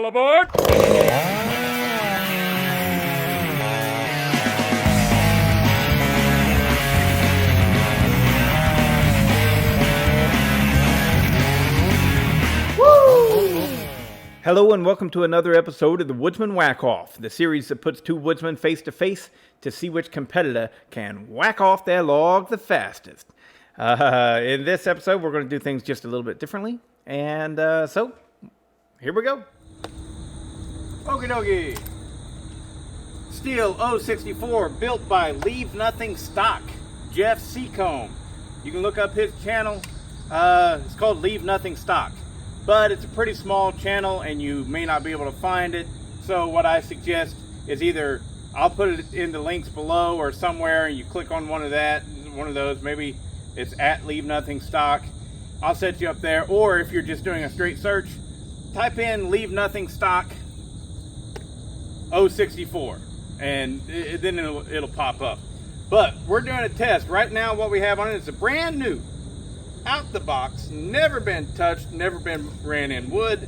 aboard! Hello and welcome to another episode of the Woodsman Whack-Off, the series that puts two woodsmen face to face to see which competitor can whack off their log the fastest. In this episode, we're going to do things just a little bit differently, and so here we go. Okie dokie. Steel 064 built by Leave Nothing Stock, Jeff Seacombe. You can look up his channel. It's called Leave Nothing Stock. But it's a pretty small channel and you may not be able to find it. So what I suggest is either I'll put it in the links below or somewhere and you click on one of those. Maybe it's at Leave Nothing Stock. I'll set you up there. Or if you're just doing a straight search, type in Leave Nothing Stock 064 and then it'll pop up. But we're doing a test. Right now what we have on it is a brand new, out the box, never been touched, never been ran in wood,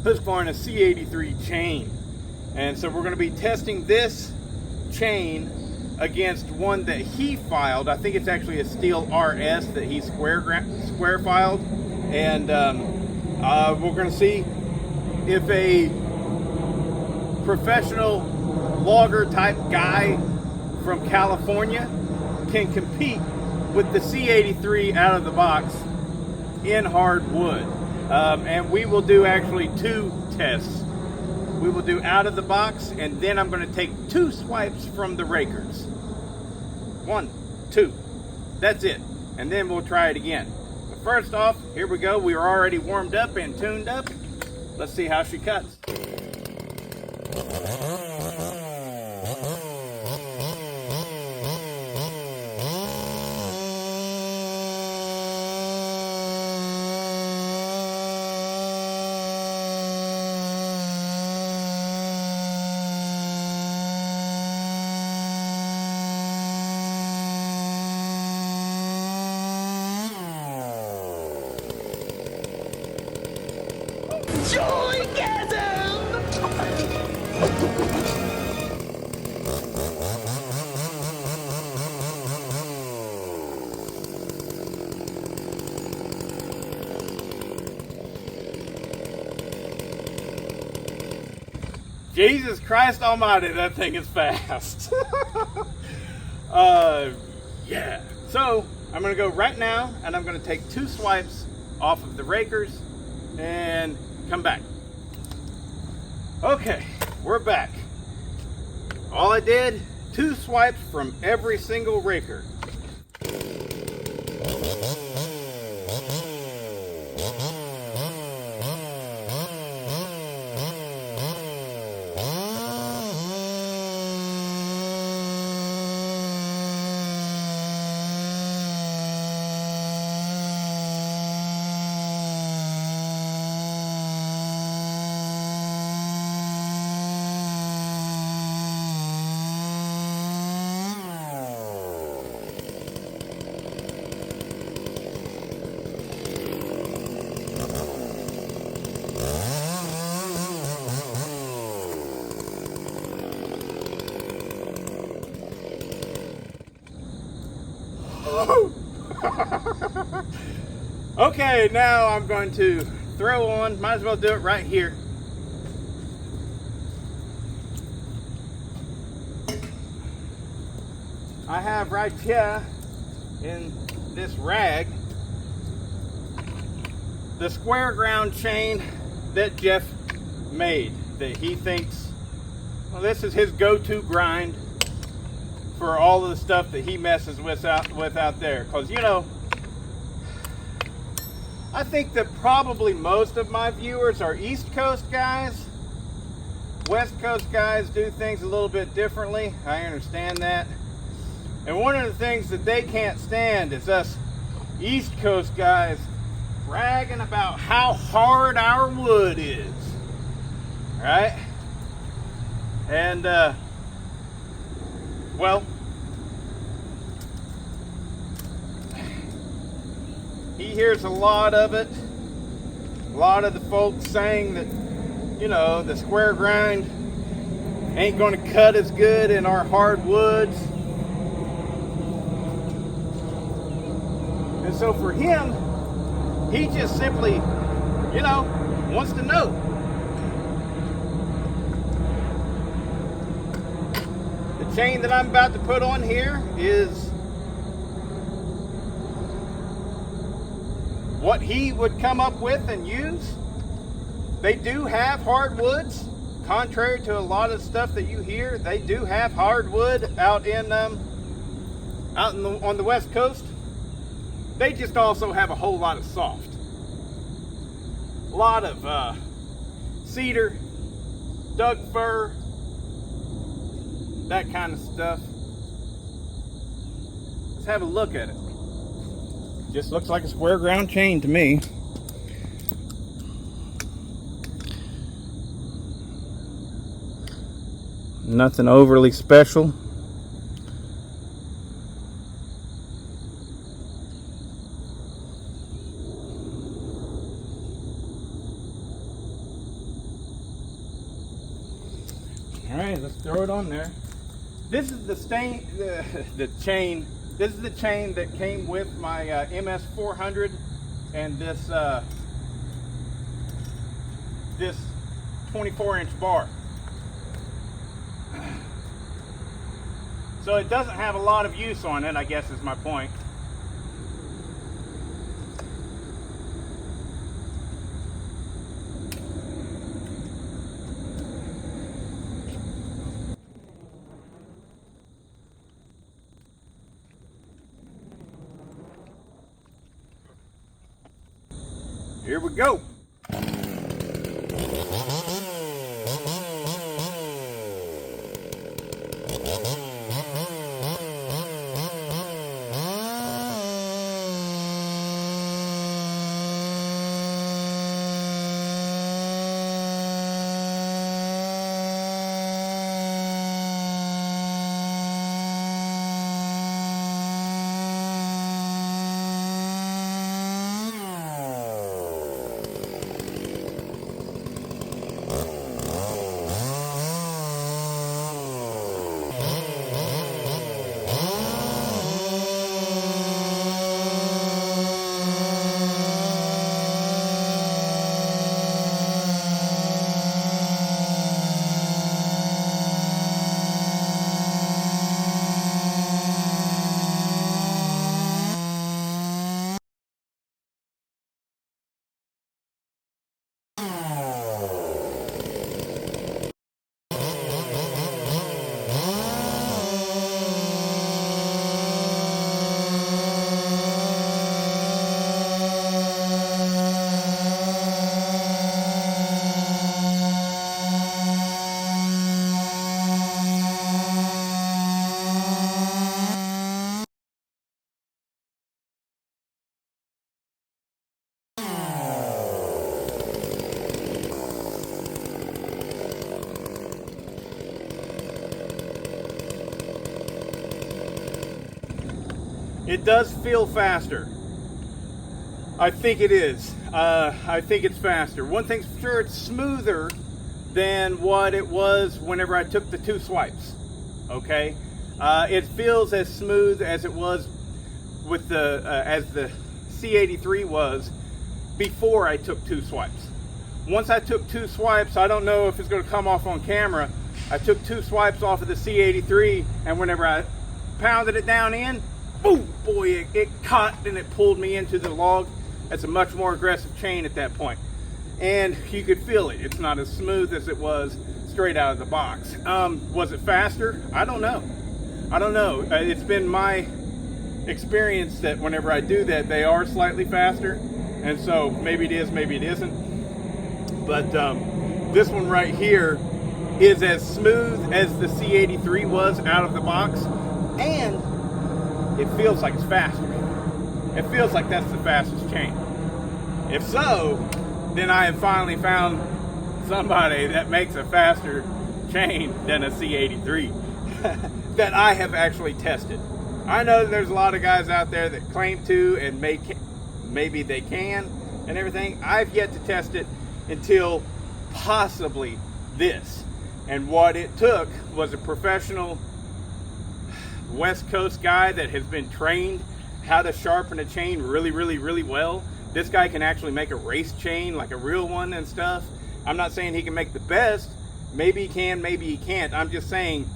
Husqvarna C83 chain. And so we're going to be testing this chain against one that he filed. I think it's actually a steel RS that he square filed. And we're going to see if a professional logger type guy from California can compete with the C83 out of the box in hardwood. And we will do actually two tests. We will do out of the box, and then I'm going to take two swipes from the rakers. 1, 2. That's it. And then we'll try it again. But first off, here we go. We are already warmed up and tuned up. Let's see how she cuts. Jesus Christ Almighty, that thing is fast. Yeah. So I'm going to go right now, and I'm going to take two swipes off of the rakers and come back. Okay, we're back. All I did, two swipes from every single raker. Okay, now I'm going to throw on, might as well do it right here. I have right here in this rag the square ground chain that Jeff made, that he thinks, well, this is his go-to grind for all of the stuff that he messes with out there. Because, you know, I think that probably most of my viewers are East Coast guys. West Coast guys do things a little bit differently. I understand that. And one of the things that they can't stand is us East Coast guys bragging about how hard our wood is. Right? And, well, he hears a lot of it. A lot of the folks saying that you know, the square grind ain't going to cut as good in our hardwoods. And so for him, he just simply, you know, wants to know. The chain that I'm about to put on here is what he would come up with and use. They do have hardwoods. Contrary to a lot of stuff that you hear, they do have hardwood out on the West Coast. They just also have a whole lot of soft. A lot of cedar, Doug fir, that kind of stuff. Let's have a look at it. Just looks like a square ground chain to me. Nothing overly special. All right, let's throw it on there. This is the chain. This is the chain that came with my MS 400 and this 24-inch bar. So it doesn't have a lot of use on it, I guess is my point. Here we go. It does feel faster. I think it is. I think it's faster. One thing's for sure, it's smoother than what it was whenever I took the 2 swipes. Okay, it feels as smooth as it was with the as the C83 was before I took 2 swipes. Once I took 2 swipes, I don't know if it's going to come off on camera. I took 2 swipes off of the C83, and whenever I pounded it down in, boom, boy, it caught and it pulled me into the log. That's a much more aggressive chain at that point. And you could feel it. It's not as smooth as it was straight out of the box. Was it faster? I don't know. I don't know. It's been my experience that whenever I do that, they are slightly faster. And so maybe it is, maybe it isn't. But this one right here is as smooth as the C83 was out of the box. And it feels like it's faster. It feels like that's the fastest chain. If so, then I have finally found somebody that makes a faster chain than a C83 that I have actually tested. I know there's a lot of guys out there that claim to and maybe they can and everything. I've yet to test it until possibly this. And what it took was a professional West Coast guy that has been trained how to sharpen a chain really well. This guy can actually make a race chain, like a real one and stuff. I'm not saying he can make the best. Maybe he can, maybe he can't. I'm just saying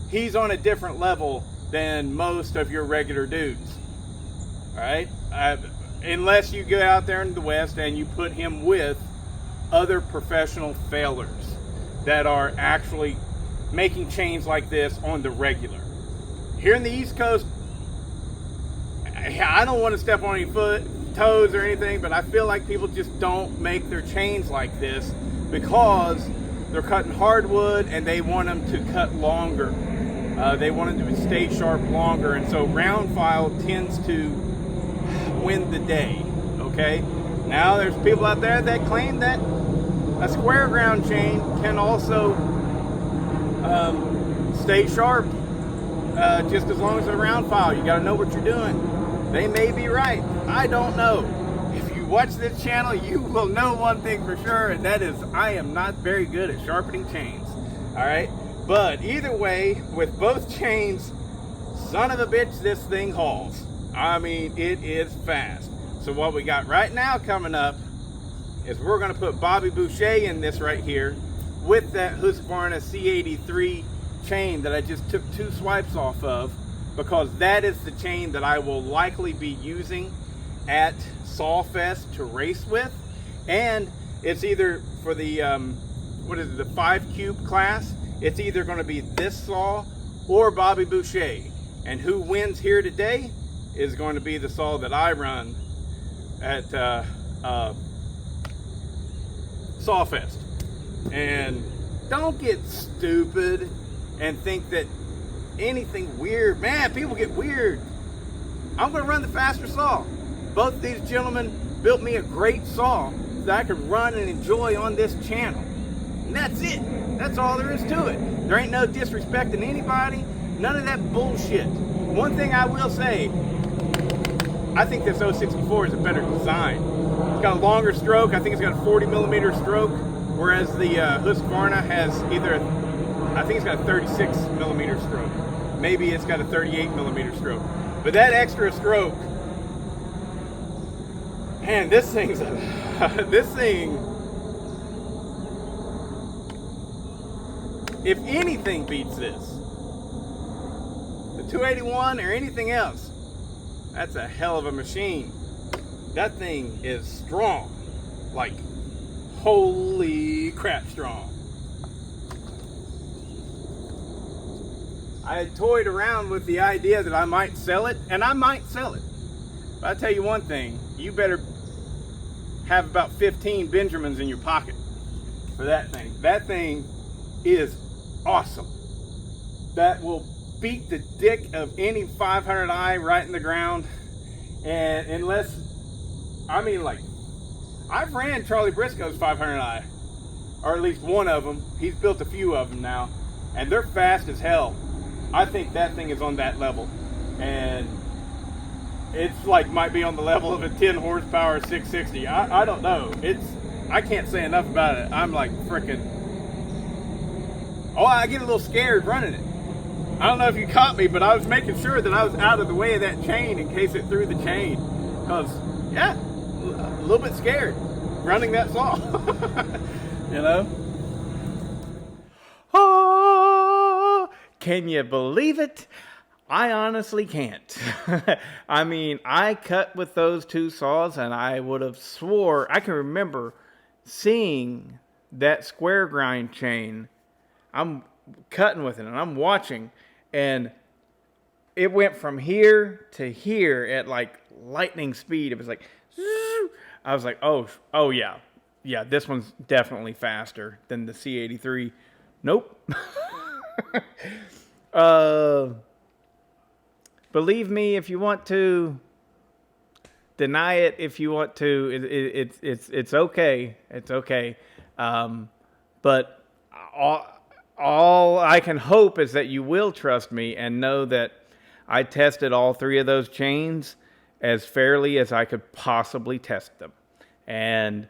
he's on a different level than most of your regular dudes. All right? Unless you go out there in the West and you put him with other professional failers that are actually making chains like this on the regular. Here in the East Coast, I don't want to step on any toes or anything, but I feel like people just don't make their chains like this because they're cutting hardwood and they want them to cut longer. They want them to stay sharp longer, and so round file tends to win the day. Okay, now there's people out there that claim that a square ground chain can also stay sharp just as long as it's a round file. You got to know what you're doing. They may be right. I don't know. If you watch this channel, you will know one thing for sure, and that is I am not very good at sharpening chains. All right? But either way, with both chains, son of a bitch, this thing hauls. I mean, it is fast. So what we got right now coming up is we're going to put Bobby Boucher in this right here with that Husqvarna C83 chain that I just took 2 swipes off of, because that is the chain that I will likely be using at Sawfest to race with. And it's either for the the 5 cube class, it's either going to be this saw or Bobby Boucher. And who wins here today is going to be the saw that I run at Sawfest. And don't get stupid and think that anything weird. Man, people get weird. I'm going to run the faster saw. Both of these gentlemen built me a great saw that I could run and enjoy on this channel. And that's it. That's all there is to it. There ain't no disrespecting anybody. None of that bullshit. One thing I will say, I think this 064 is a better design. It's got a longer stroke. I think it's got a 40 millimeter stroke, whereas the Husqvarna has I think it's got a 36 millimeter stroke. Maybe it's got a 38 millimeter stroke. But that extra stroke, man, this thing, if anything beats this, the 281 or anything else, that's a hell of a machine. That thing is strong, like holy crap strong. I had toyed around with the idea that I might sell it, and I might sell it. But I'll tell you one thing, you better have about 15 Benjamins in your pocket for that thing. That thing is awesome. That will beat the dick of any 500i right in the ground. And unless, I mean, like, I've ran Charlie Briscoe's 500i, or at least one of them. He's built a few of them now, and they're fast as hell. I think that thing is on that level, and it's like might be on the level of a 10 horsepower 660. I don't know. I can't say enough about it. I'm like freaking. Oh, I get a little scared running it. I don't know if you caught me, but I was making sure that I was out of the way of that chain in case it threw the chain. Because, yeah, a little bit scared running that saw. You know? Oh, can you believe it? I honestly can't. I mean, I cut with those 2 saws, and I would have swore, I can remember seeing that square grind chain. I'm cutting with it, and I'm watching, and it went from here to here at like lightning speed. It was like, I was like, oh yeah, this one's definitely faster than the C83. Nope. Believe me if you want to. Deny it if you want to. It's okay. It's okay. But all I can hope is that you will trust me and know that I tested all 3 of those chains as fairly as I could possibly test them. And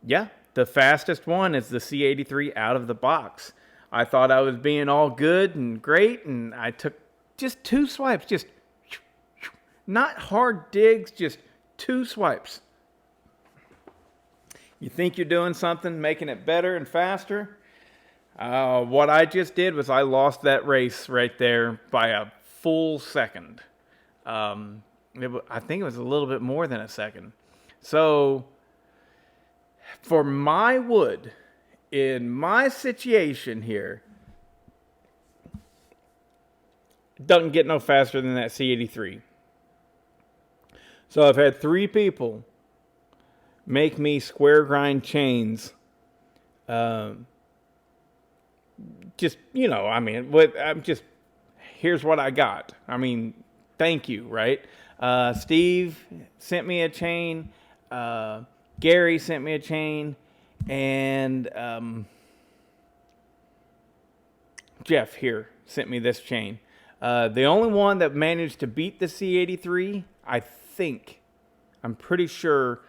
yeah, the fastest one is the C83 out of the box. I thought I was being all good and great, and I took just 2 swipes, just not hard digs, just 2 swipes. You think you're doing something, making it better and faster. What I just did was I lost that race right there by a full second. I think it was a little bit more than a second. So for my wood, in my situation here, doesn't get no faster than that C83. So I've had 3 people make me square grind chains. Just, I mean, here's what I got. I mean, thank you, right? Steve sent me a chain. Gary sent me a chain. And Jeff here sent me this chain. The only one that managed to beat the C83, I'm pretty sure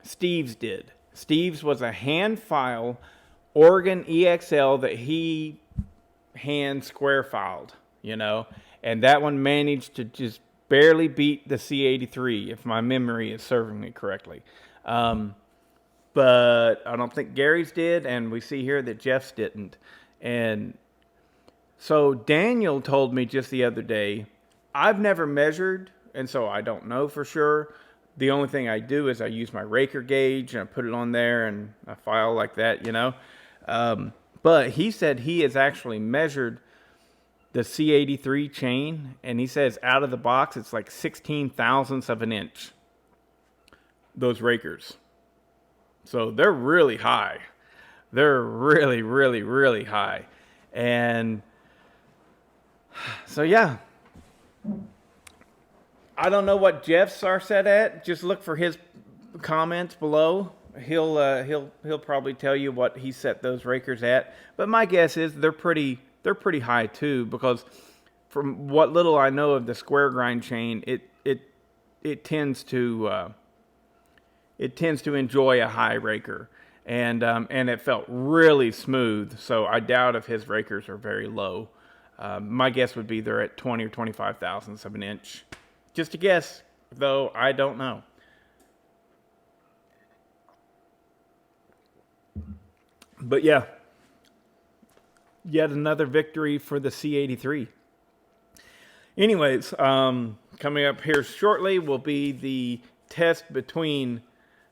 Steve's did. Steve's was a hand file Oregon EXL that he hand square filed, and that one managed to just barely beat the C83, if my memory is serving me correctly. But I don't think Gary's did, and we see here that Jeff's didn't. And so Daniel told me just the other day, I've never measured, and so I don't know for sure. The only thing I do is I use my raker gauge, and I put it on there, and I file like that, But he said he has actually measured the C83 chain, and he says out of the box, it's like 16 thousandths of an inch, those rakers. So they're really high. They're really, really, really high. And so, yeah. I don't know what Jeff's are set at. Just look for his comments below. He'll probably tell you what he set those rakers at. But my guess is they're pretty high too, because from what little I know of the square grind chain, it tends to enjoy a high raker, and it felt really smooth. So I doubt if his rakers are very low. My guess would be they're at 20 or 25 thousandths of an inch. Just a guess, though I don't know. But yeah, yet another victory for the C83. Anyways, coming up here shortly will be the test between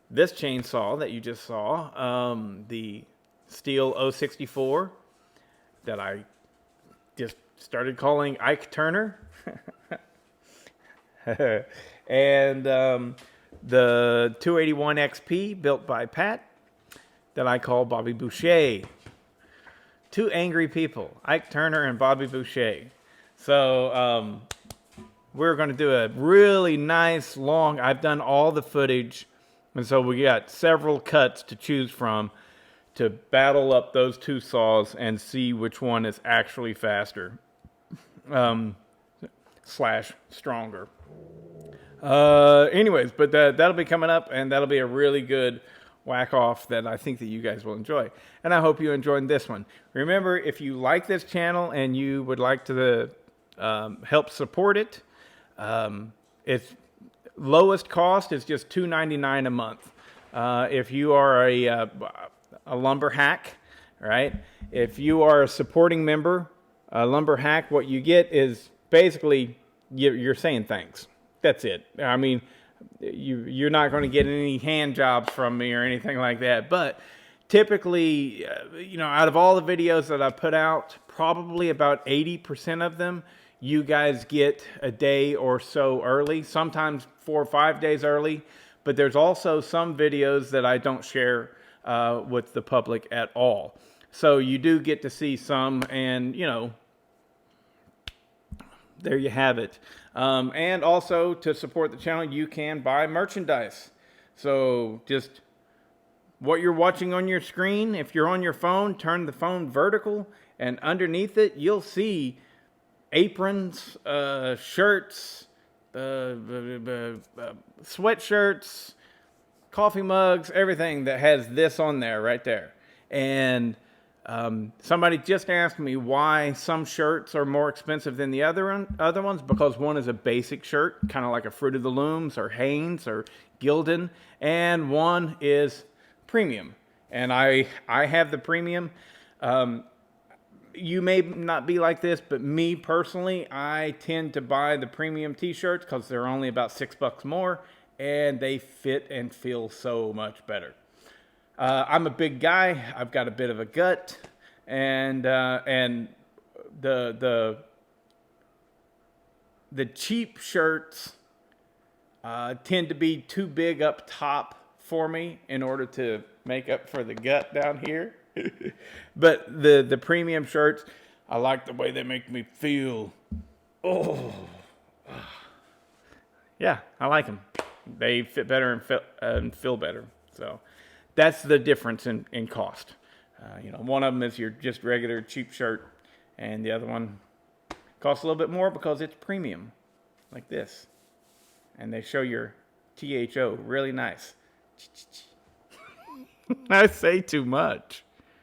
this chainsaw that you just saw, the Steel 064 that I just started calling Ike Turner, and the 281 XP built by Pat that I call Bobby Boucher. 2 angry people, Ike Turner and Bobby Boucher. So we're going to do a really nice long, I've done all the footage, and so we got several cuts to choose from to battle up those 2 saws and see which one is actually faster slash stronger. Anyways, but that'll be coming up, and that'll be a really good whack off that I think that you guys will enjoy. And I hope you enjoyed this one. Remember, if you like this channel and you would like to help support it, its lowest cost is just $2.99 a month. If you are a lumber hack, right? If you are a supporting member, a lumber hack, what you get is basically you're saying thanks. That's it. I mean, you're not going to get any hand jobs from me or anything like that. But typically, out of all the videos that I put out, probably about 80% of them, you guys get a day or so early, sometimes 4 or 5 days early. But there's also some videos that I don't share with the public at all. So you do get to see some, and, there you have it. And also, to support the channel, you can buy merchandise. So just what you're watching on your screen, if you're on your phone, turn the phone vertical, and underneath it, you'll see aprons, shirts, sweatshirts, coffee mugs, everything that has this on there right there. And somebody just asked me why some shirts are more expensive than the other ones, because one is a basic shirt, kind of like a Fruit of the Looms or Hanes or Gildan, and one is premium. And I have the premium. You may not be like this, but me personally, I tend to buy the premium t-shirts because they're only about $6 more, and they fit and feel so much better. I'm a big guy. I've got a bit of a gut, and the cheap shirts tend to be too big up top for me in order to make up for the gut down here. But the premium shirts, I like the way they make me feel. Oh, yeah, I like them. They fit better and feel better. So that's the difference in cost. One of them is your just regular cheap shirt, and the other one costs a little bit more because it's premium, like this. And they show your THO really nice. I say too much.